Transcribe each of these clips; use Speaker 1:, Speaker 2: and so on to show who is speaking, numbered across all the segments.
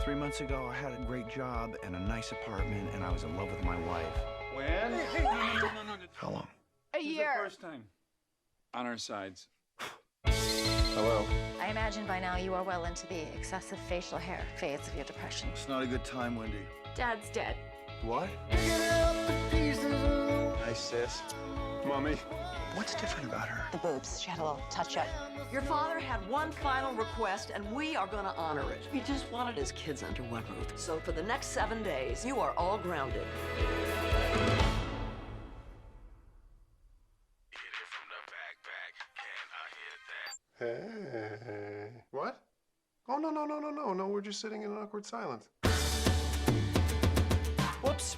Speaker 1: 3 months ago, I had a great job and a nice apartment, and I was in love with my wife.
Speaker 2: When?
Speaker 3: Hey, no.
Speaker 1: How long?
Speaker 3: A
Speaker 2: This is
Speaker 3: year.
Speaker 2: the first time. On our sides.
Speaker 1: Hello?
Speaker 4: I imagine by now you are well into the excessive facial hair phase of your depression.
Speaker 1: It's not a good time, Wendy.
Speaker 4: Dad's dead.
Speaker 1: What?
Speaker 2: Hi, sis. Mommy.
Speaker 1: What's different about her?
Speaker 4: The boobs. She had a little touch-up.
Speaker 5: Your father had one final request, and we are going to honor it. He just wanted his kids under one roof. So for the next 7 days, you are all grounded.
Speaker 6: Hey. What? Oh, no, we're just sitting in an awkward silence.
Speaker 1: Whoops.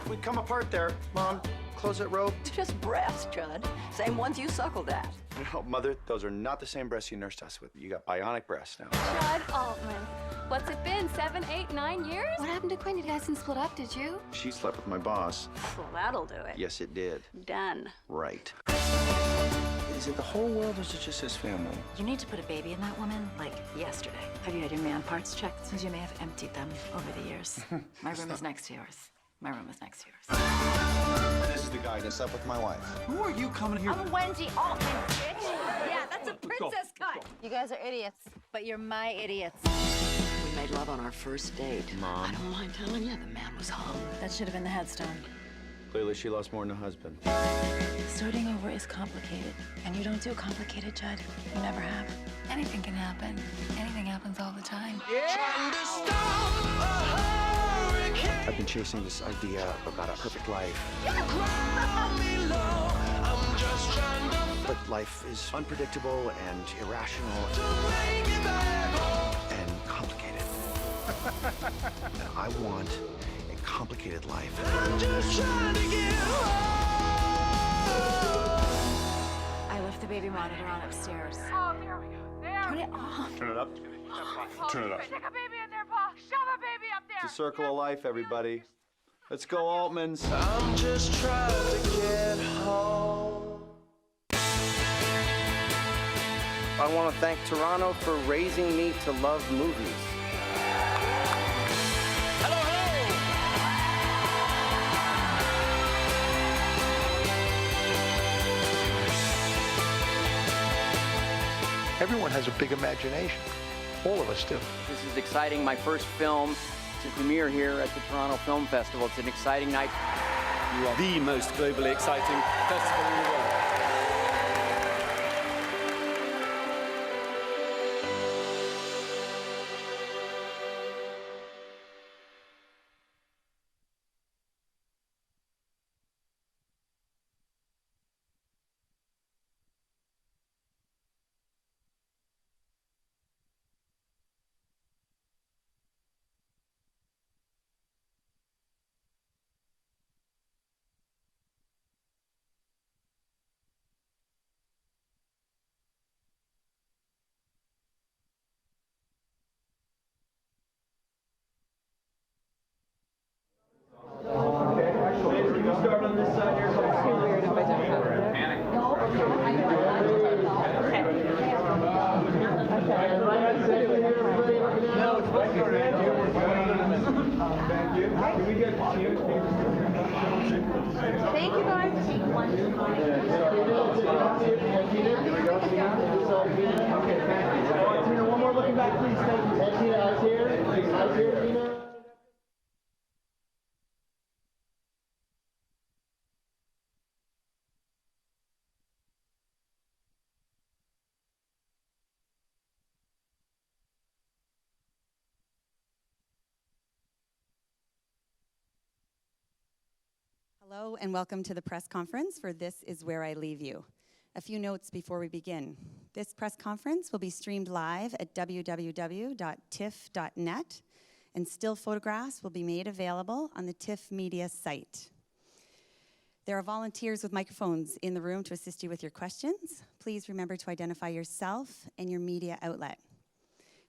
Speaker 1: We come apart there. Mom, close that rope.
Speaker 5: It's just breasts, Judd. Same ones you suckled at.
Speaker 1: No, Mother, those are not the same breasts you nursed us with. You got bionic breasts now.
Speaker 7: Judd Altman. What's it been, 7, 8, 9 years? What happened to Quinn? You guys didn't split up, did you?
Speaker 1: She slept with my boss.
Speaker 7: Well, that'll do it.
Speaker 1: Yes, it did.
Speaker 7: Done.
Speaker 1: Right. Is it the whole world or is it just his family?
Speaker 4: You need to put a baby in that woman, like, yesterday. Have you had your man parts checked? Since you may have emptied them over the years. My room is next to yours. My room is next to yours.
Speaker 1: This is the guy that slept with my wife.
Speaker 2: Who are you coming here?
Speaker 7: I'm Wendy Altman, bitch. Yeah, that's a princess cut. You guys are idiots, but you're my idiots.
Speaker 5: We made love on our first date.
Speaker 1: Mom.
Speaker 5: I don't mind telling you, the man was hung.
Speaker 4: That should have been the headstone.
Speaker 1: Clearly, she lost more than a husband.
Speaker 4: Starting over is complicated, and you don't do complicated, Judd. You never have. Anything can happen. Anything happens all the time.
Speaker 1: I've been chasing this idea about a perfect life. But life is unpredictable and irrational and complicated. And I want a complicated life.
Speaker 4: I left the baby monitor on upstairs.
Speaker 7: Oh, there we go. There.
Speaker 4: Turn it off.
Speaker 6: Turn it up. Turn it up.
Speaker 7: Stick a baby in there, Paul. Shove a baby up there.
Speaker 1: It's a circle of life, everybody. Let's go, Altmans.
Speaker 6: I'm just trying to get home.
Speaker 8: I want to thank Toronto for raising me to love movies.
Speaker 9: Everyone has a big imagination. All of us do.
Speaker 8: This is exciting. My first film to premiere here at the Toronto Film Festival. It's an exciting night.
Speaker 2: You are the most globally exciting festival in the world.
Speaker 10: Start on this side here. Panic. No, it's Thank you. Can we get cheers?
Speaker 7: Thank you, guys.
Speaker 10: Okay, thank you. Tina, one more looking back, please. Thank you. Tina, eyes here. Eyes here, Tina.
Speaker 11: Hello and welcome to the press conference for This Is Where I Leave You. A few notes before we begin. This press conference will be streamed live at www.tiff.net, and still photographs will be made available on the TIFF Media site. There are volunteers with microphones in the room to assist you with your questions. Please remember to identify yourself and your media outlet.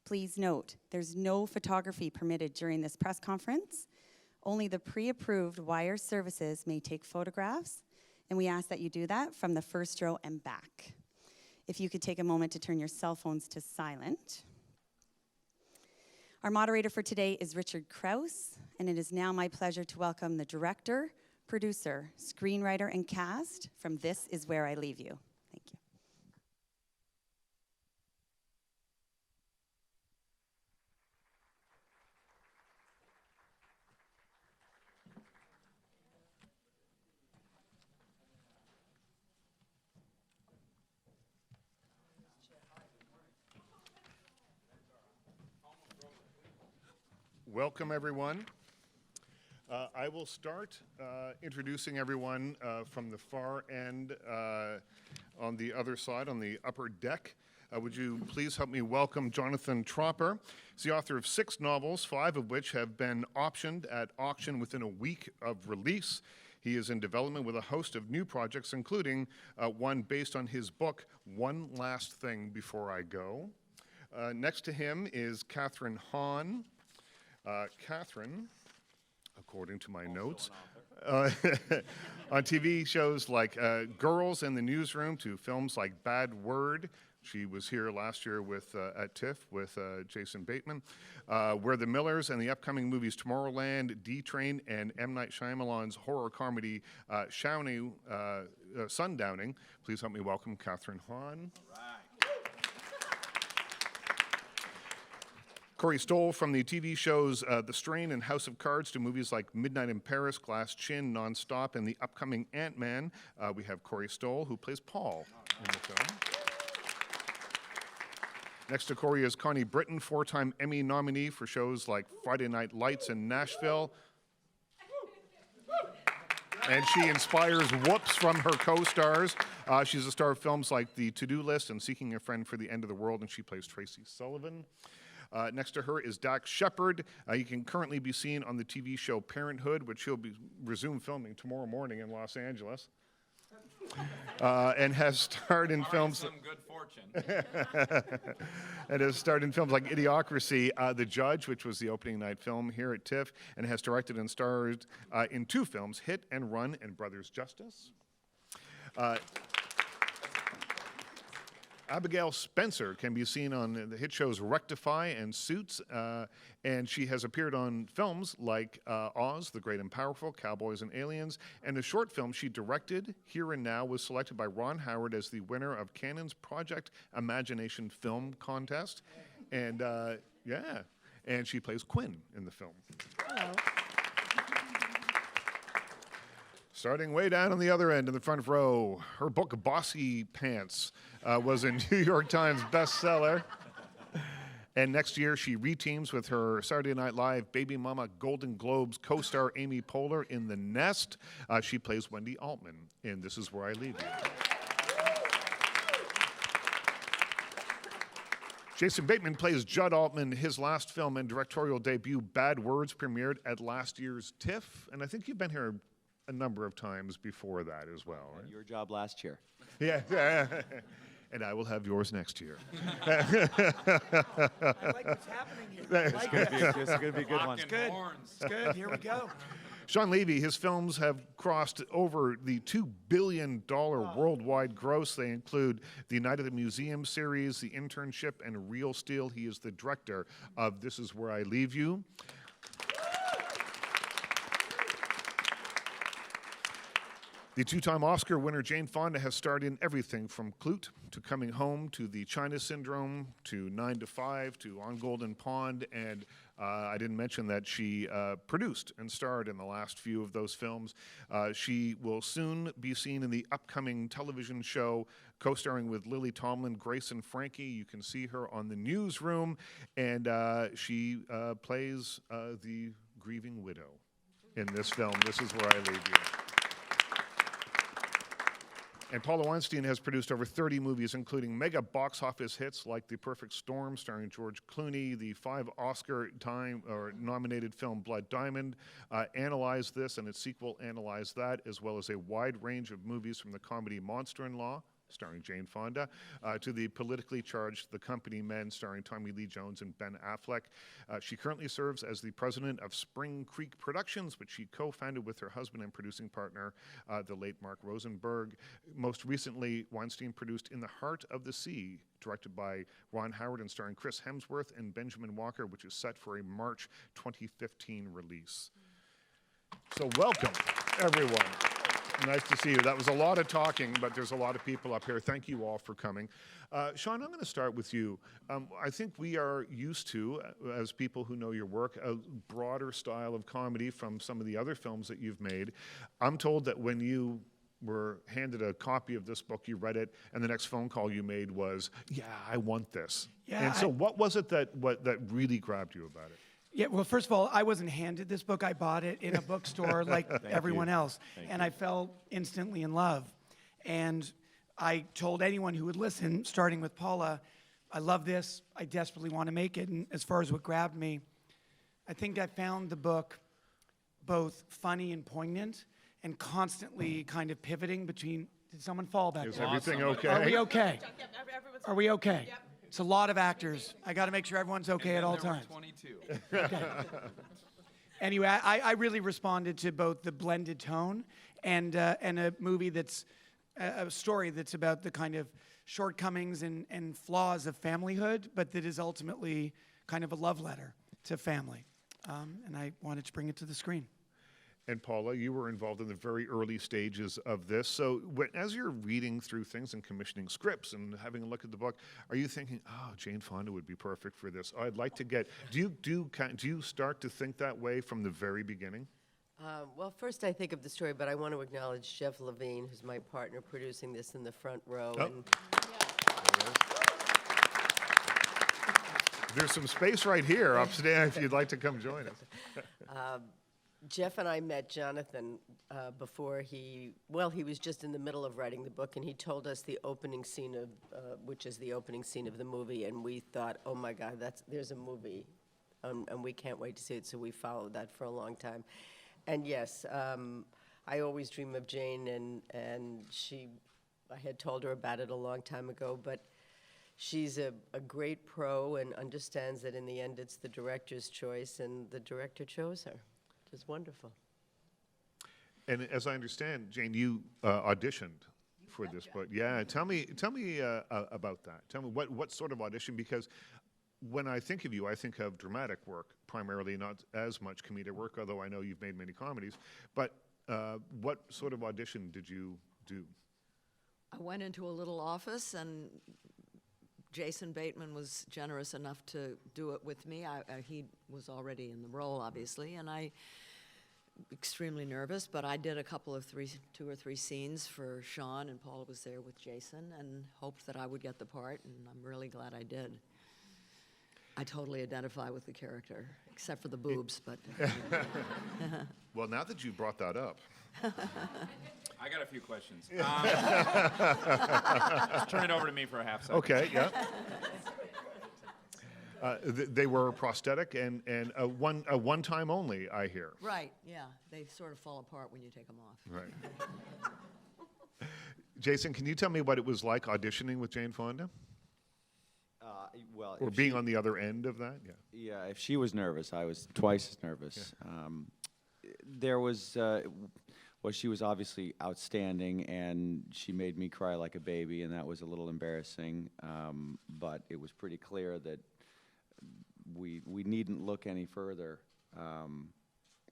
Speaker 11: Please note, there's no photography permitted during this press conference. Only the pre-approved wire services may take photographs, and we ask that you do that from the first row and back. If you could take a moment to turn your cell phones to silent. Our moderator for today is Richard Krause, and it is now my pleasure to welcome the director, producer, screenwriter, and cast from This Is Where I Leave You. Thank you.
Speaker 6: Welcome, everyone. I will start introducing everyone from the far end on the other side, on the upper deck. Would you please help me welcome Jonathan Tropper? He's the author of 6 novels, 5 of which have been optioned at auction within a week of release. He is in development with a host of new projects, including one based on his book, One Last Thing Before I Go. Next to him is Catherine Hahn. Catherine, according to my notes, on TV shows like Girls in the Newsroom to films like Bad Word. She was here last year with at TIFF with Jason Bateman. We're the Millers, and the upcoming movies Tomorrowland, D-Train, and M. Night Shyamalan's horror comedy Sundowning. Please help me welcome Catherine Hahn. All right. Corey Stoll from the TV shows The Strain and House of Cards to movies like Midnight in Paris, Glass Chin, Nonstop, and the upcoming Ant-Man. We have Corey Stoll, who plays Paul in the film. Next to Corey is Connie Britton, 4-time Emmy nominee for shows like Friday Night Lights and Nashville. And she inspires whoops from her co-stars. She's a star of films like The To-Do List and Seeking a Friend for the End of the World, and she plays Tracy Sullivan. Next to her is Dax Shepard. He can currently be seen on the TV show Parenthood, which he'll resume filming tomorrow morning in Los Angeles. And has starred in films.
Speaker 3: Some good fortune.
Speaker 6: And has starred in films like Idiocracy, The Judge, which was the opening night film here at TIFF, and has directed and starred in 2 films, Hit and Run and Brothers Justice. Abigail Spencer can be seen on the hit shows Rectify and Suits, and she has appeared on films like Oz, The Great and Powerful, Cowboys and Aliens, and a short film she directed, Here and Now, was selected by Ron Howard as the winner of Cannon's Project Imagination Film Contest. And yeah, and she plays Quinn in the film.
Speaker 7: Hello.
Speaker 6: Starting way down on the other end in the front row, her book Bossy Pants was a New York Times bestseller. And next year she reteams with her Saturday Night Live Baby Mama Golden Globes co-star Amy Poehler in The Nest. She plays Wendy Altman in This Is Where I Leave You. Jason Bateman plays Judd Altman. His last film and directorial debut, Bad Words, premiered at last year's TIFF. And I think you've been here a number of times before that as well, right?
Speaker 3: Your job last year.
Speaker 6: Yeah, and I will have yours next year.
Speaker 10: I like what's happening here.
Speaker 3: It's going to be a good one.
Speaker 10: It's good. It's good. Here we go.
Speaker 6: Sean Levy, his films have crossed over the $2 billion worldwide gross. They include the Night at the Museum series, The Internship, and Real Steel. He is the director of This Is Where I Leave You. The 2-time Oscar winner Jane Fonda has starred in everything from Klute to Coming Home to The China Syndrome to 9 to 5 to On Golden Pond, and I didn't mention that she produced and starred in the last few of those films. She will soon be seen in the upcoming television show co-starring with Lily Tomlin, Grace and Frankie. You can see her on The Newsroom, and she plays the grieving widow in this film, This Is Where I Leave You. And Paula Weinstein has produced over 30 movies, including mega box office hits like The Perfect Storm, starring George Clooney, the 5 Oscar-nominated film Blood Diamond, Analyze This and its sequel, Analyze That, as well as a wide range of movies from the comedy Monster-in-Law starring Jane Fonda, to the politically charged The Company Men, starring Tommy Lee Jones and Ben Affleck. She currently serves as the president of Spring Creek Productions, which she co-founded with her husband and producing partner, the late Mark Rosenberg. Most recently, Weinstein produced In the Heart of the Sea, directed by Ron Howard and starring Chris Hemsworth and Benjamin Walker, which is set for a March 2015 release. So welcome, everyone. Nice to see you. That was a lot of talking, but there's a lot of people up here. Thank you all for coming. Sean, I'm going to start with you. I think we are used to, as people who know your work, a broader style of comedy from some of the other films that you've made. I'm told that when you were handed a copy of this book, you read it, and the next phone call you made was, yeah, I want this.
Speaker 12: Yeah,
Speaker 6: and so what was it that really grabbed you about it?
Speaker 12: Yeah, well, first of all, I wasn't handed this book. I bought it in a bookstore like everyone else. And I fell instantly in love. And I told anyone who would listen, starting with Paula, I love this. I desperately want to make it. And as far as what grabbed me, I think I found the book both funny and poignant and constantly kind of pivoting between, did someone fall back
Speaker 6: Is
Speaker 12: there?
Speaker 6: everything okay?
Speaker 12: Are we okay? Are we okay? It's a lot of actors. I got to make sure everyone's okay at all times.
Speaker 3: 22.
Speaker 12: Okay. Anyway, I really responded to both the blended tone and a movie that's a story that's about the kind of shortcomings and flaws of familyhood, but that is ultimately kind of a love letter to family. And I wanted to bring it to the screen.
Speaker 6: And Paula, you were involved in the very early stages of this. So as you're reading through things and commissioning scripts and having a look at the book, are you thinking, oh, Jane Fonda would be perfect for this? Oh, I'd like to get, do you start to think that way from the very beginning?
Speaker 5: Well, first I think of the story, but I want to acknowledge Jeff Levine, who's my partner producing this in the front row.
Speaker 6: Oh.
Speaker 5: And
Speaker 6: There's some space right here upstairs if you'd like to come join us.
Speaker 5: Jeff and I met Jonathan before he was just in the middle of writing the book, and he told us the opening scene of, which is the opening scene of the movie, and we thought, oh my God, there's a movie, and we can't wait to see it, so we followed that for a long time. And yes, I always dream of Jane, and I had told her about it a long time ago, but she's a great pro and understands that in the end it's the director's choice, and the director chose her. It's wonderful.
Speaker 6: And as I understand, Jane, you auditioned for this book. Yeah, tell me about that. Tell me what sort of audition, because when I think of you, I think of dramatic work primarily, not as much comedic work, although I know you've made many comedies. But what sort of audition did you do?
Speaker 5: I went into a little office, and Jason Bateman was generous enough to do it with me. He was already in the role, obviously, and I extremely nervous, but I did a couple of two or three scenes for Sean, and Paula was there with Jason, and hoped that I would get the part, and I'm really glad I did. I totally identify with the character, except for the boobs, but.
Speaker 6: Well, now that you brought that up.
Speaker 3: I got a few questions. Just turn it over to me for a half second.
Speaker 6: Okay, yeah. They were prosthetic and a one-time only, I hear.
Speaker 5: Right, yeah. They sort of fall apart when you take them off.
Speaker 6: Right. Jason, can you tell me what it was like auditioning with Jane Fonda?
Speaker 3: Well,
Speaker 6: Or being on the other end of that? Yeah.
Speaker 3: Yeah, if she was nervous, I was twice as nervous. Yeah. There was, well, she was obviously outstanding, and she made me cry like a baby, and that was a little embarrassing. But it was pretty clear that we needn't look any further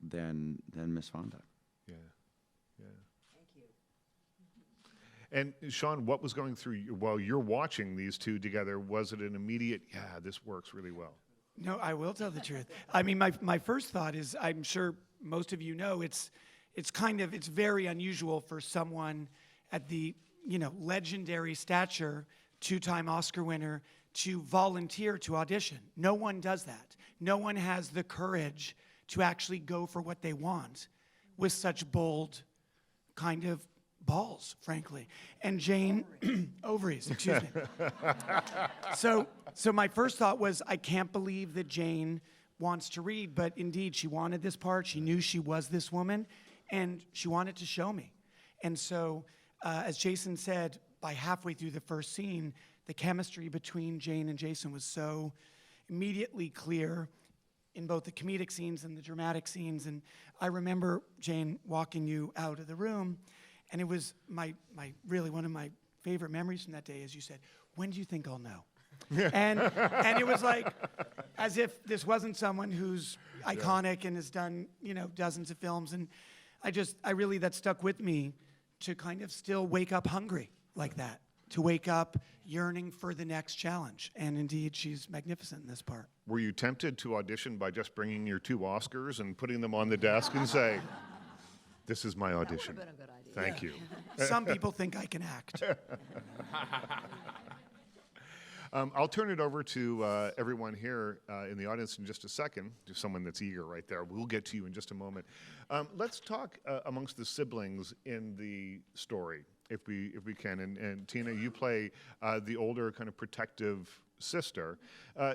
Speaker 3: than Miss Fonda.
Speaker 6: Yeah, yeah. And Sean, what was going through you while you're watching these two together? Was it an immediate, yeah, this works really well?
Speaker 12: No, I will tell the truth. I mean, my first thought is, I'm sure most of you know, it's very unusual for someone at the, legendary stature, two-time Oscar winner, to volunteer to audition. No one does that. No one has the courage to actually go for what they want with such bold kind of balls, frankly. And Jane, ovaries, excuse me. So my first thought was, I can't believe that Jane wants to read, but indeed, she wanted this part. She knew she was this woman, and she wanted to show me. And so, as Jason said, by halfway through the first scene, the chemistry between Jane and Jason was so immediately clear in both the comedic scenes and the dramatic scenes. And I remember, Jane, walking you out of the room, and it was really one of my favorite memories from that day is you said, "When do you think I'll know?" and it was like, as if this wasn't someone who's iconic and has done, dozens of films. And that stuck with me to kind of still wake up hungry like that, to wake up yearning for the next challenge. And indeed, she's magnificent in this part.
Speaker 6: Were you tempted to audition by just bringing your 2 Oscars and putting them on the desk and say, "This is my audition"?
Speaker 5: That would have been a good idea.
Speaker 6: Thank you.
Speaker 12: Some people think I can act.
Speaker 6: I'll turn it over to everyone here in the audience in just a second. There's someone that's eager right there. We'll get to you in just a moment. Let's talk amongst the siblings in the story, if we can. And Tina, you play the older kind of protective sister.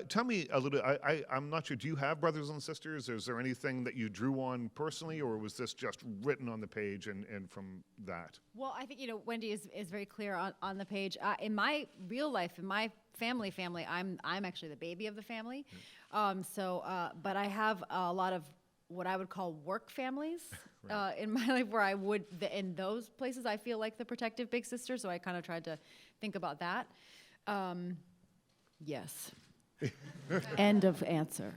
Speaker 6: Tell me a little. I'm not sure. Do you have brothers and sisters? Is there anything that you drew on personally, or was this just written on the page and from that?
Speaker 7: Well, I think, Wendy is very clear on the page. In my real life, in my family, I'm actually the baby of the family. But I have a lot of what I would call work families in my life, where in those places, I feel like the protective big sister. So I kind of tried to think about that. Yes. End of answer.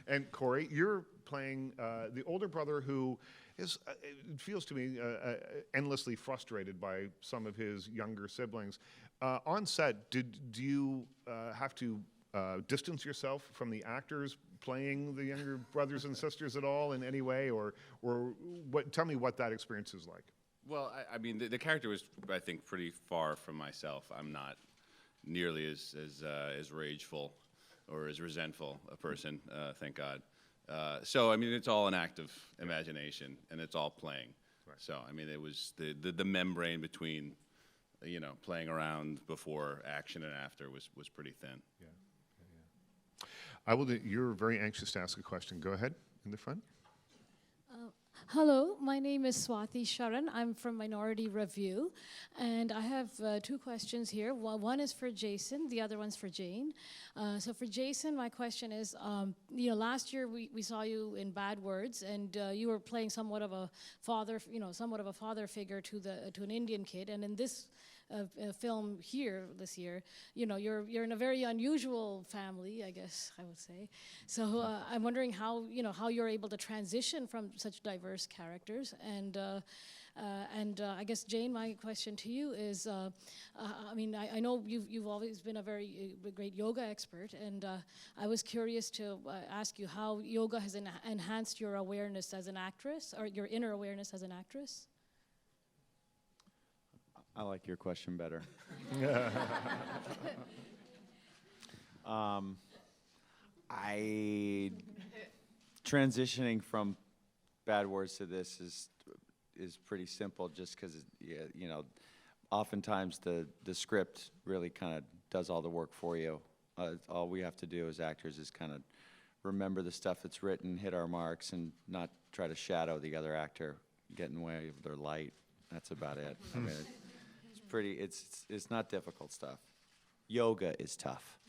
Speaker 6: And Corey, you're playing the older brother who is, it feels to me, endlessly frustrated by some of his younger siblings. On set, do you have to distance yourself from the actors playing the younger brothers and sisters at all in any way, or what? Tell me what that experience is like.
Speaker 13: Well, I mean, the character was, I think, pretty far from myself. I'm not nearly as rageful or as resentful a person, thank God. So, I mean, it's all an act of imagination, and it's all playing. Right. So, I mean, it was the membrane between, playing around before action and after was pretty thin.
Speaker 6: Yeah. You're very anxious to ask a question. Go ahead, in the front.
Speaker 14: Hello, my name is Swati Sharan. I'm from Minority Review, and I have 2 questions here. One is for Jason, the other one's for Jane. So for Jason, my question is, last year we saw you in Bad Words, and you were playing somewhat of a father figure to an Indian kid, and in this film here this year, you're in a very unusual family, I guess I would say. So I'm wondering how you're able to transition from such diverse characters. And I guess, Jane, my question to you is, I know you've always been a very great yoga expert, and I was curious to ask you how yoga has enhanced your awareness as an actress, or your inner awareness as an actress.
Speaker 3: I like your question better. Transitioning from Bad Words to this is pretty simple, just because oftentimes the script really kind of does all the work for you. All we have to do as actors is kind of remember the stuff that's written, hit our marks, and not try to shadow the other actor, get in the way of their light. That's about it. I mean, it's not difficult stuff. Yoga is tough.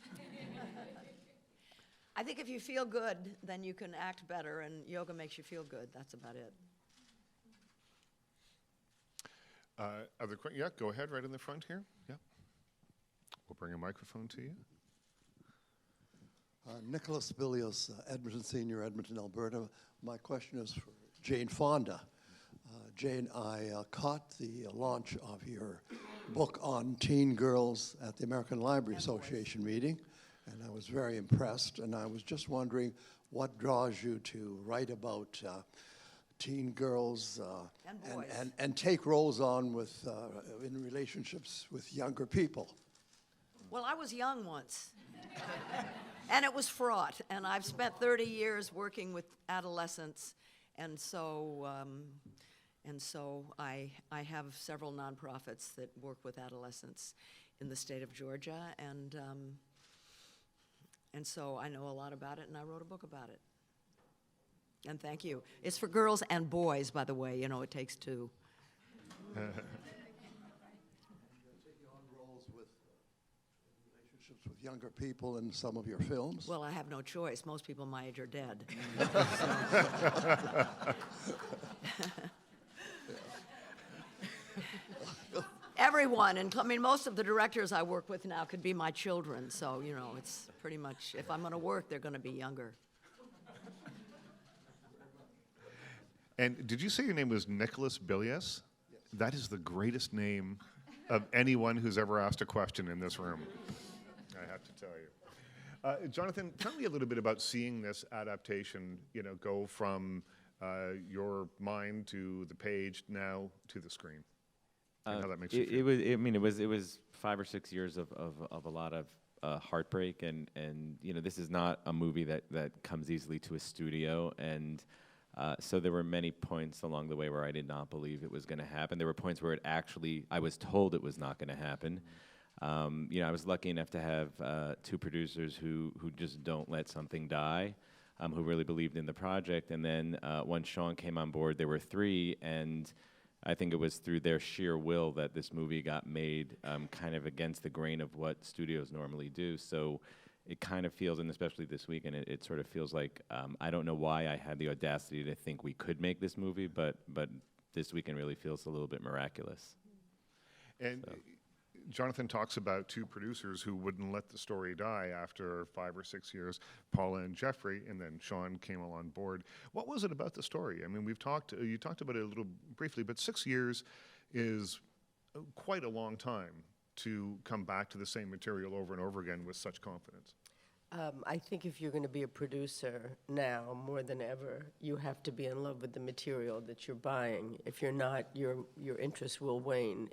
Speaker 5: I think if you feel good, then you can act better, and yoga makes you feel good. That's about it.
Speaker 6: Other questions? Yeah, go ahead, right in the front here. Yeah. We'll bring a microphone to you.
Speaker 15: Nicholas Bilios, Edmonton Senior, Edmonton, Alberta. My question is for Jane Fonda. Jane, I caught the launch of your book on teen girls at the American Library Association meeting, and I was very impressed, and I was just wondering what draws you to write about teen girls and take roles on with in relationships with younger people.
Speaker 5: Well, I was young once, and it was fraught, and I've spent 30 years working with adolescents, and so I have several nonprofits that work with adolescents in the state of Georgia, and so I know a lot about it, and I wrote a book about it. And thank you. It's for girls and boys, by the way. It takes 2.
Speaker 15: younger people in some of your films?
Speaker 16: Well, I have no choice. Most people my age are dead. Everyone, and I mean, most of the directors I work with now could be my children. So, you know, it's pretty much, if I'm going to work, they're going to be younger.
Speaker 6: And did you say your name was Nicholas Bilius? Yes. That is the greatest name of anyone who's ever asked a question in this room, I have to tell you. Jonathan, tell me a little bit about seeing this adaptation, you know, go from your mind to the page now to the screen. And how that makes you feel.
Speaker 17: It was 5 or 6 years of a lot of heartbreak, and you know, this is not a movie that comes easily to a studio, and so there were many points along the way where I did not believe it was going to happen. There were points where I was told it was not going to happen. You know, I was lucky enough to have 2 producers who just don't let something die, who really believed in the project, and then once Sean came on board, there were 3, and I think it was through their sheer will that this movie got made kind of against the grain of what studios normally do. So it kind of feels, and especially this weekend, it sort of feels like, I don't know why I had the audacity to think we could make this movie, but this weekend really feels a little bit miraculous.
Speaker 6: And so. Jonathan talks about 2 producers who wouldn't let the story die after 5 or 6 years, Paula and Jeffrey, and then Sean came on board. What was it about the story? I mean, you talked about it a little briefly, but 6 years is quite a long time to come back to the same material over and over again with such confidence.
Speaker 5: I think if you're going to be a producer now, more than ever, you have to be in love with the material that you're buying. If you're not, your interest will wane.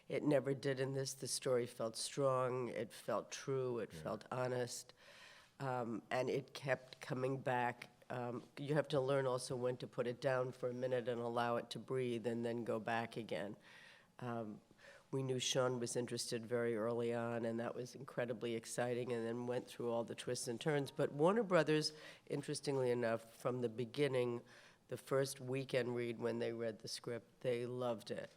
Speaker 5: It never did in this. The story felt strong, it felt true, it felt honest, and it kept coming back. You have to learn also when to put it down for a minute and allow it to breathe and then go back again. We knew Sean was interested very early on, and that was incredibly exciting, and then went through all the twists and turns. But Warner Brothers, interestingly enough, from the beginning, the first weekend read when they read the script, they loved it.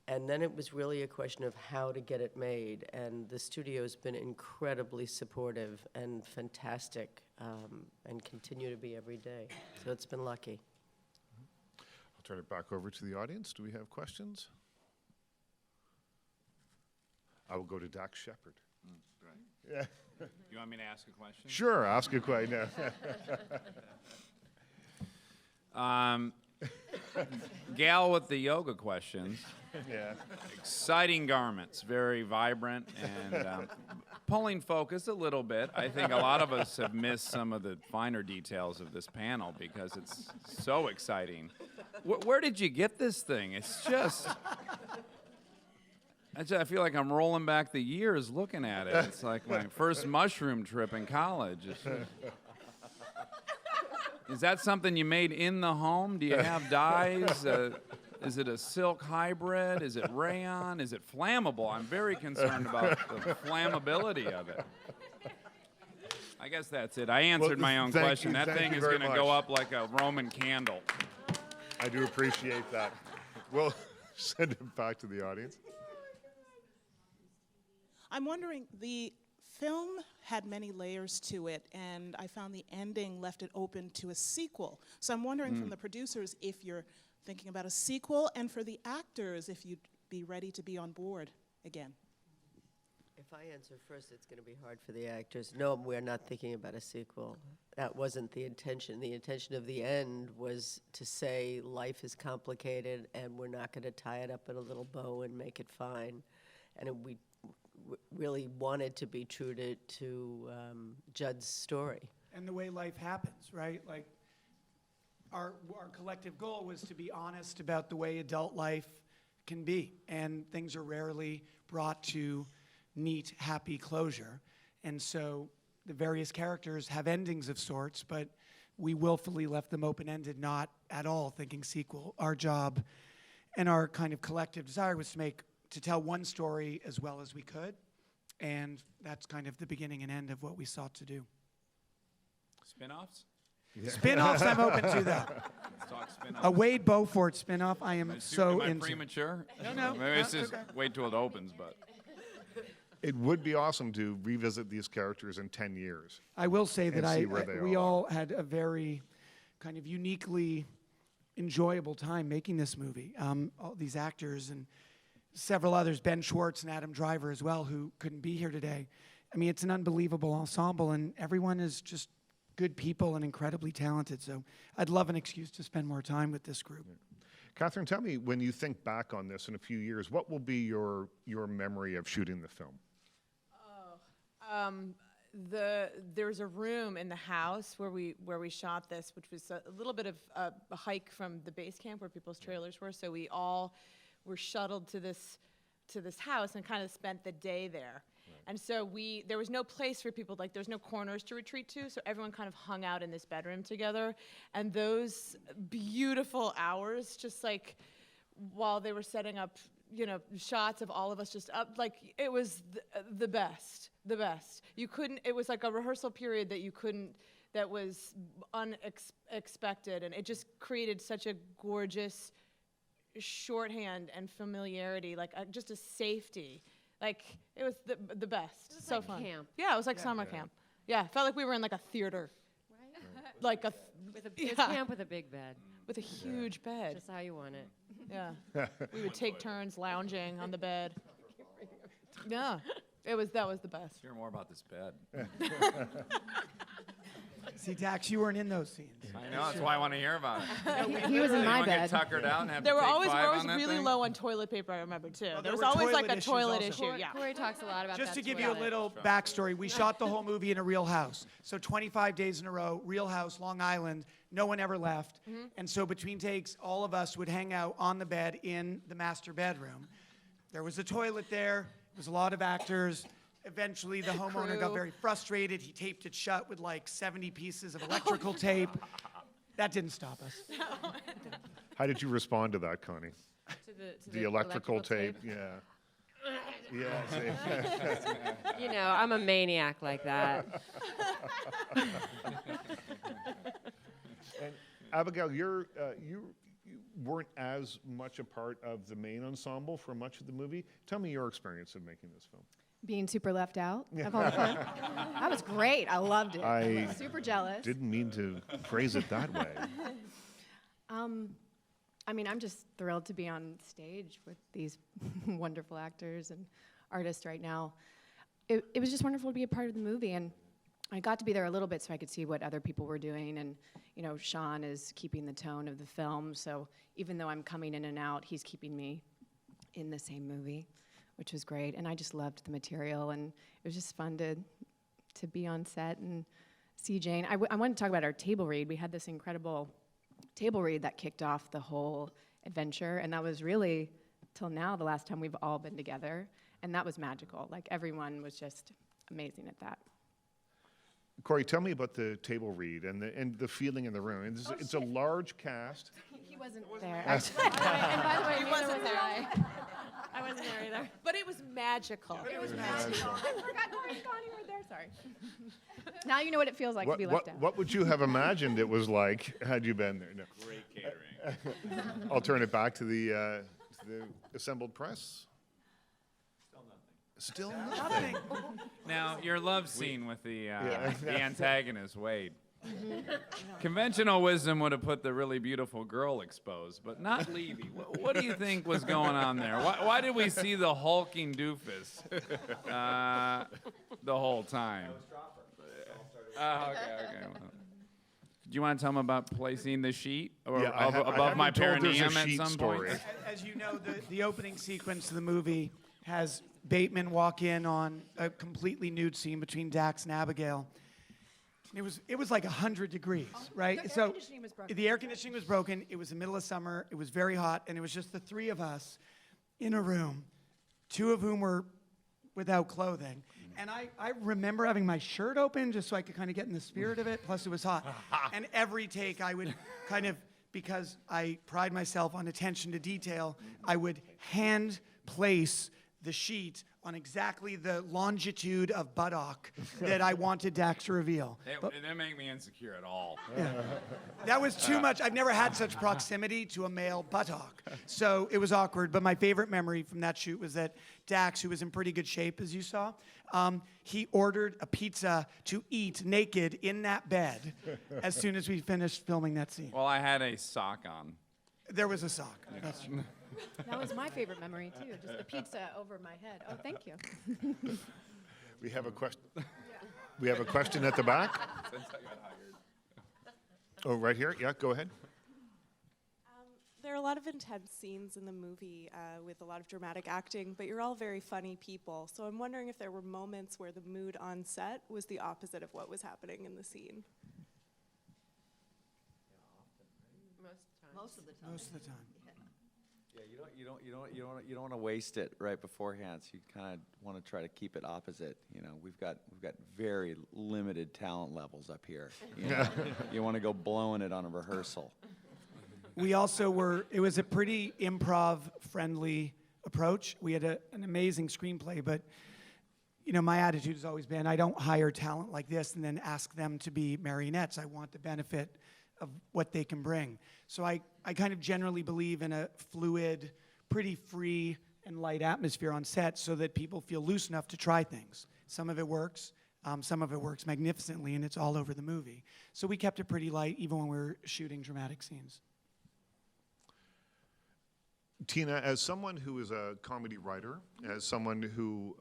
Speaker 5: And then it was really a question of how to get it made, and the studio's been incredibly supportive and fantastic, and continue to be every day. So it's been lucky.
Speaker 6: I'll turn it back over to the audience. Do we have questions? I will go to Dax Shepard.
Speaker 18: Right. Yeah. You want me to ask a question?
Speaker 6: Sure, ask a question.
Speaker 18: Gal with the yoga questions.
Speaker 6: Yeah.
Speaker 18: Exciting garments, very vibrant and pulling focus a little bit. I think a lot of us have missed some of the finer details of this panel because it's so exciting. Where did you get this thing? It's just... I feel like I'm rolling back the years looking at it. It's like my first mushroom trip in college. Is that something you made in the home? Do you have dyes? Is it a silk hybrid? Is it rayon? Is it flammable? I'm very concerned about the flammability of it. I guess that's it. I answered my own question. That thing is going to go up like a Roman candle.
Speaker 6: I do appreciate that. We'll send it back to the audience.
Speaker 19: I'm wondering, the film had many layers to it, and I found the ending left it open to a sequel. So I'm wondering from the producers if you're thinking about a sequel, and for the actors, if you'd be ready to be on board again.
Speaker 5: If I answer first, it's going to be hard for the actors. No, we're not thinking about a sequel. That wasn't the intention. The intention of the end was to say life is complicated, and we're not going to tie it up in a little bow and make it fine. And we really wanted to be true to Judd's story.
Speaker 12: And the way life happens, right? Like, our collective goal was to be honest about the way adult life can be, and things are rarely brought to neat, happy closure. And so the various characters have endings of sorts, but we willfully left them open-ended, not at all thinking sequel. Our job and our kind of collective desire was to tell one story as well as we could, and that's kind of the beginning and end of what we sought to do.
Speaker 18: Spin-offs?
Speaker 12: Yeah. Spin-offs I'm open to, though.
Speaker 18: Let's talk spin-offs.
Speaker 12: A Wade Beaufort spin-off I am so
Speaker 18: am I
Speaker 12: into.
Speaker 18: Premature?
Speaker 12: No.
Speaker 18: Maybe it's just wait till it opens, but...
Speaker 6: It would be awesome to revisit these characters in 10 years.
Speaker 12: I will say that
Speaker 6: and see where they
Speaker 12: we
Speaker 6: are.
Speaker 12: all had a very kind of uniquely enjoyable time making this movie. All these actors and several others, Ben Schwartz and Adam Driver as well, who couldn't be here today. I mean, it's an unbelievable ensemble, and everyone is just good people and incredibly talented. So I'd love an excuse to spend more time with this group.
Speaker 6: Catherine, tell me, when you think back on this in a few years, what will be your memory of shooting the film?
Speaker 20: There's a room in the house where we shot this, which was a little bit of a hike from the base camp where people's trailers were. So we all were shuttled to this house and kind of spent the day there. And so there was no place for people, like there's no corners to retreat to, so everyone kind of hung out in this bedroom together. And those beautiful hours, just like while they were setting up, shots of all of us just up, like it was the best. You couldn't, it was like a rehearsal period that was unexpected, and it just created such a gorgeous shorthand and familiarity, like just a safety. Like, it was the best.
Speaker 21: It was
Speaker 20: so
Speaker 21: like
Speaker 20: fun.
Speaker 21: camp.
Speaker 20: Yeah, it was like summer camp. Yeah, felt like we were in like a theater.
Speaker 21: Right?
Speaker 20: Like a
Speaker 21: It was camp with a big bed.
Speaker 20: with a huge bed.
Speaker 21: Just how you want it.
Speaker 20: Yeah. We would take turns lounging on the bed. Yeah. That was the best.
Speaker 18: Hear more about this bed.
Speaker 12: See, Dax, you weren't in those scenes.
Speaker 18: I know, that's why I want to hear about it.
Speaker 7: He was in my
Speaker 18: Anyone
Speaker 7: bed.
Speaker 18: get tuckered out and have
Speaker 20: There
Speaker 18: to
Speaker 20: were
Speaker 18: take
Speaker 20: always
Speaker 18: five on that
Speaker 20: really
Speaker 18: thing?
Speaker 20: low on toilet paper, I remember, too.
Speaker 12: Well,
Speaker 20: there
Speaker 12: there
Speaker 20: was
Speaker 12: were
Speaker 20: always like
Speaker 12: toilet
Speaker 20: a
Speaker 12: issues
Speaker 20: toilet
Speaker 12: also.
Speaker 20: issue, yeah.
Speaker 21: Corey talks a lot about
Speaker 12: Just
Speaker 21: that
Speaker 12: to give
Speaker 21: toilet.
Speaker 12: you a little backstory, we shot the whole movie in a real house. So 25 days in a row, real house, Long Island, no one ever left. And so between takes, all of us would hang out on the bed in the master bedroom. There was a toilet there, there was a lot of actors. Eventually, the homeowner got
Speaker 20: Crew.
Speaker 12: very frustrated. He taped it shut with like 70 pieces of electrical tape. That didn't stop us.
Speaker 6: How did you respond to that, Connie?
Speaker 21: To
Speaker 6: The electrical tape, yeah. Yeah.
Speaker 21: You know, I'm a maniac like that.
Speaker 6: And Abigail, you weren't as much a part of the main ensemble for much of the movie. Tell me your experience of making this film.
Speaker 22: Being super left out of all the fun. That was great. I loved it.
Speaker 6: I
Speaker 22: was super jealous.
Speaker 6: Didn't mean to phrase it that way.
Speaker 22: I mean, I'm just thrilled to be on stage with these wonderful actors and artists right now. It was just wonderful to be a part of the movie, and I got to be there a little bit so I could see what other people were doing, and you know, Sean is keeping the tone of the film, so even though I'm coming in and out, he's keeping me in the same movie, which was great, and I just loved the material, and it was just fun to be on set and see Jane. I wanted to talk about our table read. We had this incredible table read that kicked off the whole adventure, and that was really, till now, the last time we've all been together, and that was magical. Like, everyone was just amazing at that.
Speaker 6: Corey, tell me about the table read and the feeling in the room. It's a large cast.
Speaker 22: He wasn't there.
Speaker 6: That's-
Speaker 22: And by the way,
Speaker 20: He
Speaker 22: neither
Speaker 20: wasn't
Speaker 22: was
Speaker 20: there.
Speaker 22: I. I wasn't there either.
Speaker 20: But it was magical.
Speaker 22: It was magical. I forgot Corey and Connie were there. Sorry. Now you know what it feels like to be left out.
Speaker 6: What would you have imagined it was like had you been there? No.
Speaker 13: Great catering.
Speaker 6: I'll turn it back to the assembled press. Still nothing.
Speaker 18: Now, your love scene with the antagonist, Wade. Conventional wisdom would have put the really beautiful girl exposed, but not Levy. What do you think was going on there? Why did we see the hulking doofus the whole time? Okay. Well. Do you want to tell them about placing the sheet above my perineum at some point?
Speaker 12: As you know, the opening sequence of the movie has Bateman walk in on a completely nude scene between Dax and Abigail. It was like 100 degrees, right?
Speaker 22: The air conditioning was broken.
Speaker 12: The air conditioning was broken. It was the middle of summer. It was very hot, and it was just the three of us in a room, two of whom were without clothing. And I remember having my shirt open just so I could kind of get in the spirit of it, plus it was hot. And every take I would kind of, because I pride myself on attention to detail, I would hand place the sheet on exactly the longitude of buttock that I wanted Dax to reveal. But
Speaker 18: It didn't make me insecure at all.
Speaker 12: that was too much. I've never had such proximity to a male buttock. So it was awkward. But my favorite memory from that shoot was that Dax, who was in pretty good shape, as you saw, he ordered a pizza to eat naked in that bed as soon as we finished filming that scene.
Speaker 18: Well, I had a sock on.
Speaker 12: There was a sock. That's true.
Speaker 22: That was my favorite memory too, just the pizza over my head. Oh, thank you.
Speaker 6: We have a question. We have a question at the back.
Speaker 18: Since I got hired.
Speaker 6: Oh, right here. Yeah, go ahead.
Speaker 1: There are a lot of intense scenes in the movie with a lot of dramatic acting, but you're all very funny people. So I'm wondering if there were moments where the mood on set was the opposite of what was happening in the scene.
Speaker 16: Most of the time.
Speaker 12: Most of the time.
Speaker 3: Yeah, you don't want to waste it right beforehand. So you kind of want to try to keep it opposite. You know, we've got very limited talent levels up here. You know? You want to go blowing it on a rehearsal.
Speaker 12: We also it was a pretty improv-friendly approach. We had an amazing screenplay, but you know, my attitude has always been, I don't hire talent like this and then ask them to be marionettes. I want the benefit of what they can bring. So I kind of generally believe in a fluid, pretty free and light atmosphere on set so that people feel loose enough to try things. Some of it works. Some of it works magnificently, and it's all over the movie. So we kept it pretty light, even when we were shooting dramatic scenes.
Speaker 6: Tina, as someone who is a comedy writer, as someone who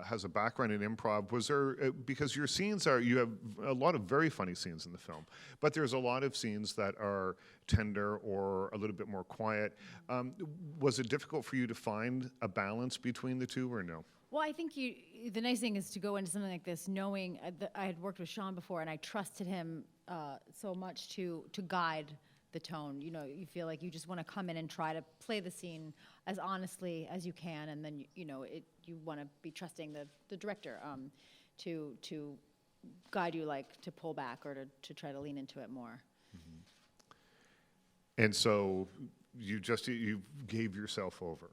Speaker 6: has a background in improv, was there, because your scenes you have a lot of very funny scenes in the film, but there's a lot of scenes that are tender or a little bit more quiet. Was it difficult for you to find a balance between the two, or no?
Speaker 7: Well, I think the nice thing is to go into something like this knowing that I had worked with Sean before, and I trusted him so much to guide the tone. You know, you feel like you just want to come in and try to play the scene as honestly as you can, and then you want to be trusting the director to guide you, like to pull back or to try to lean into it more.
Speaker 6: And so you gave yourself over.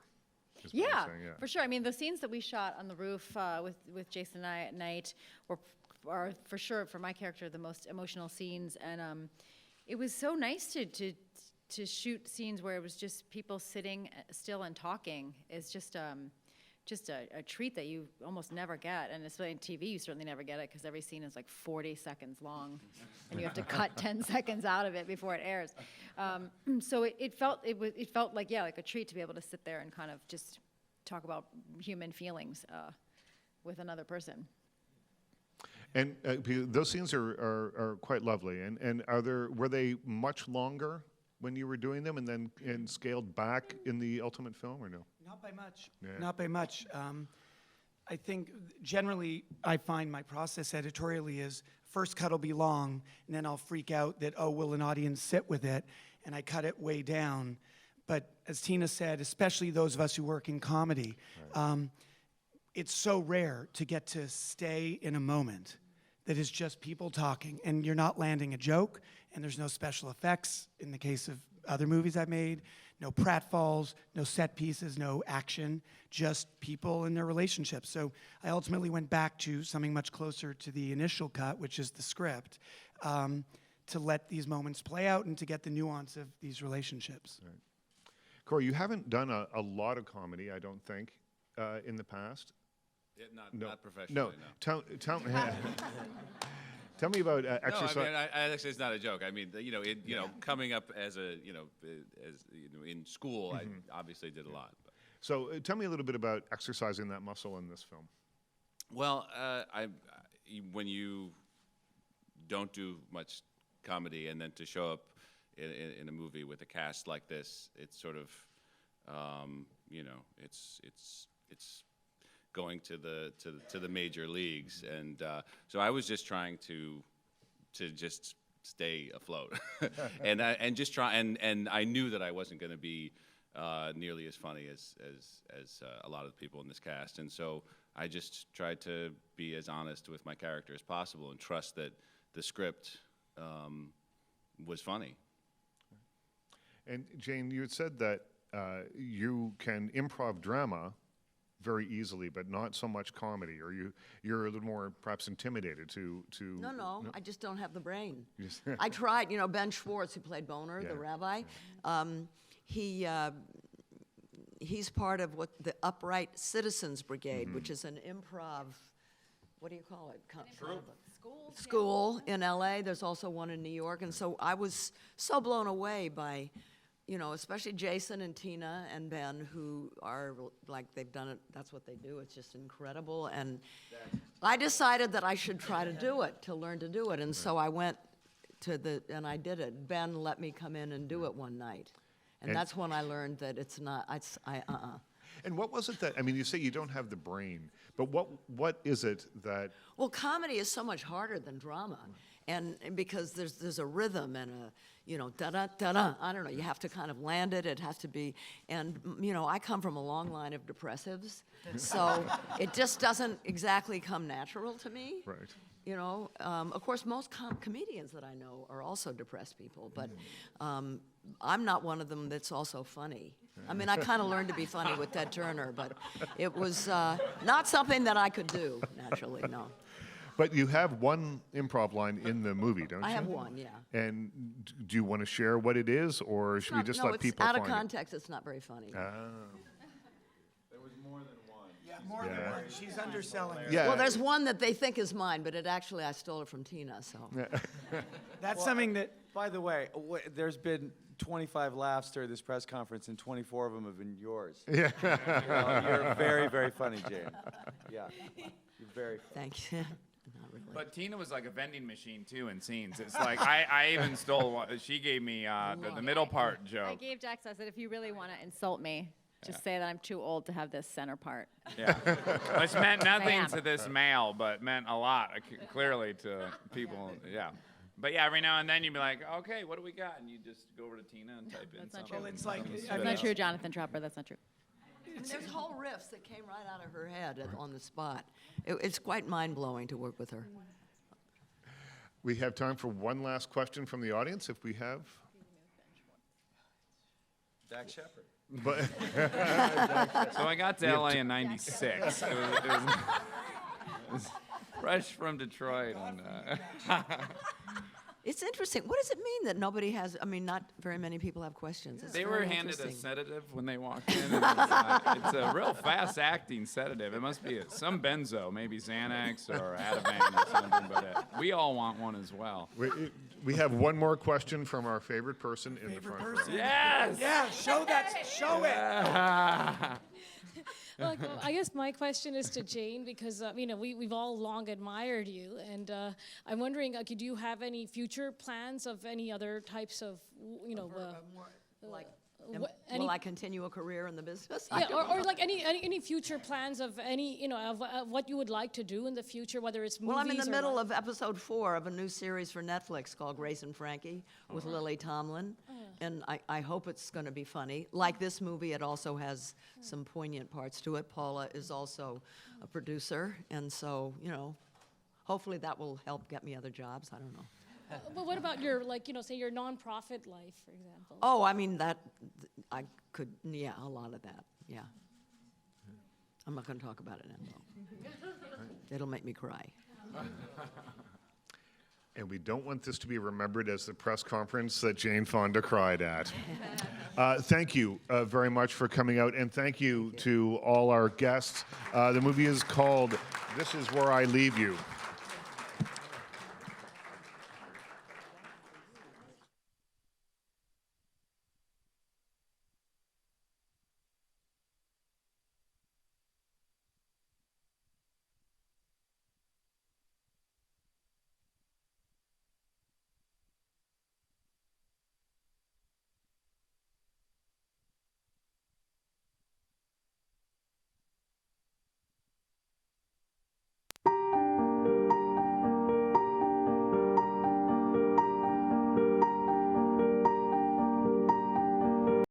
Speaker 6: is what you're
Speaker 7: Yeah,
Speaker 6: saying,
Speaker 7: for sure. I mean, the scenes that we shot on the roof with Jason and I at night are for sure, for my character, the most emotional scenes. And it was so nice to shoot scenes where it was just people sitting still and talking. It's just a treat that you almost never get. And especially on TV, you certainly never get it because every scene is like 40 seconds long. And you have to cut 10 seconds out of it before it airs. So it felt like, like a treat to be able to sit there and kind of just talk about human feelings with another person.
Speaker 6: And those scenes are quite lovely. And were they much longer when you were doing them, and then scaled back in the ultimate film, or no?
Speaker 12: Not by much.
Speaker 6: Yeah.
Speaker 12: Not by much. I think generally I find my process editorially is first cut will be long, and then I'll freak out that, oh, will an audience sit with it? And I cut it way down. But as Tina said, especially those of us who work in comedy, it's so rare to get to stay in a moment that is just people talking, and you're not landing a joke, and there's no special effects in the case of other movies I've made, no pratfalls, no set pieces, no action, just people and their relationships. So I ultimately went back to something much closer to the initial cut, which is the script, to let these moments play out and to get the nuance of these relationships.
Speaker 6: Right. Corey, you haven't done a lot of comedy, I don't think, in the past.
Speaker 13: Yeah, not professionally, no.
Speaker 6: Tell me about exercise.
Speaker 13: No, I mean, I actually, it's not a joke. I mean, coming up as in school, I obviously did a lot. But.
Speaker 6: So tell me a little bit about exercising that muscle in this film.
Speaker 13: Well, when you don't do much comedy and then to show up in a movie with a cast like this, it's sort of, it's going to the major leagues, and so I was just trying to just stay afloat, and I knew that I wasn't going to be nearly as funny as a lot of the people in this cast, and so I just tried to be as honest with my character as possible and trust that the script was funny.
Speaker 6: And Jane, you had said that you can improv drama very easily, but not so much comedy? Or you're a little more perhaps intimidated to?
Speaker 16: No, I just don't have the brain.
Speaker 6: Yes.
Speaker 16: I tried. Ben Schwartz, who played Boner, the rabbi, he's part of what the Upright Citizens Brigade, which is an improv. What do you call it? School in LA. There's also one in New York. And so I was so blown away by, especially Jason and Tina and Ben, who are like, they've done it, that's what they do. It's just incredible. And I decided that I should try to do it, to learn to do it. And so I went and I did it. Ben let me come in and do it one night. And that's when I learned that it's not,
Speaker 6: And what was it that, you say you don't have the brain, but what is it that?
Speaker 16: Well, comedy is so much harder than drama. And because there's a rhythm and da-da, I don't know, you have to kind of land it, it has to be, and, I come from a long line of depressives, so it just doesn't exactly come natural to me.
Speaker 6: Right.
Speaker 16: Of course, most comedians that I know are also depressed people, but I'm not one of them that's also funny. I kind of learned to be funny with Ted Turner, but it was not something that I could do naturally, no.
Speaker 6: But you have one improv line in the movie, don't you?
Speaker 16: I have one, yeah.
Speaker 6: And do you want to share what it is, or should we just let people
Speaker 16: out
Speaker 6: find
Speaker 16: of context, it's not very funny.
Speaker 6: Ah.
Speaker 3: There was more than one.
Speaker 12: Yeah, more than one. She's underselling it.
Speaker 6: Yeah.
Speaker 16: Well, there's one that they think is mine, but I stole it from Tina, so.
Speaker 12: That's something that.
Speaker 3: By the way, there's been 25 laughs during this press conference, and 24 of them have been yours.
Speaker 6: Yeah.
Speaker 3: You're very, very funny, Jane. Yeah. You're very funny.
Speaker 16: Thank you.
Speaker 18: But Tina was like a vending machine too in scenes. It's like I even stole one. She gave me the middle part
Speaker 7: I
Speaker 18: joke.
Speaker 7: gave Jax, I said, if you really want to insult me, just say that I'm too old to have this center part.
Speaker 18: Yeah, which meant nothing
Speaker 7: Bam.
Speaker 18: to this male, but meant a lot clearly to people. Yeah. But yeah, every now and then you'd be like, okay, what do we got? And you just go over to Tina and type in
Speaker 7: That's not
Speaker 18: something.
Speaker 7: true.
Speaker 12: It's like-
Speaker 7: That's not true, Jonathan Tropper. That's not true.
Speaker 16: There's whole riffs that came right out of her head on the spot. It's quite mind-blowing to work with her.
Speaker 6: We have time for one last question from the audience, if we have.
Speaker 3: Dax Shepard.
Speaker 6: But
Speaker 18: So I got to LA in '96. It was fresh from Detroit. And,
Speaker 16: It's interesting. What does it mean that nobody has, not very many people have questions? It's
Speaker 18: they
Speaker 16: very
Speaker 18: were handed a
Speaker 16: interesting.
Speaker 18: sedative when they walked in. And it's a real fast-acting sedative. It must be some benzo, maybe Xanax or Ativan or something. But we all want one as well.
Speaker 6: we have one more question from our favorite person in the front row.
Speaker 18: Yes.
Speaker 12: Yeah, show it.
Speaker 14: Well, I guess my question is to Jane because we've all long admired you, and I'm wondering, do you have any future plans of any other types of,
Speaker 16: Will I continue a career in the business?
Speaker 14: Yeah, or like any future plans of any, of what you would like to do in the future, whether it's movies
Speaker 16: Well, I'm in the
Speaker 14: or
Speaker 16: middle
Speaker 14: what?
Speaker 16: of episode 4 of a new series for Netflix called Grace and Frankie with Lily Tomlin. And I hope it's going to be funny. Like this movie, it also has some poignant parts to it. Paula is also a producer. And so, hopefully that will help get me other jobs. I don't know.
Speaker 14: But what about your, say your nonprofit life, for example?
Speaker 16: Oh, that I could, yeah, a lot of that, yeah. I'm not going to talk about it now, though. It'll make me cry.
Speaker 6: And we don't want this to be remembered as the press conference that Jane Fonda cried at. Thank you very much for coming out, and thank you to all our guests. The movie is called This Is Where I Leave You.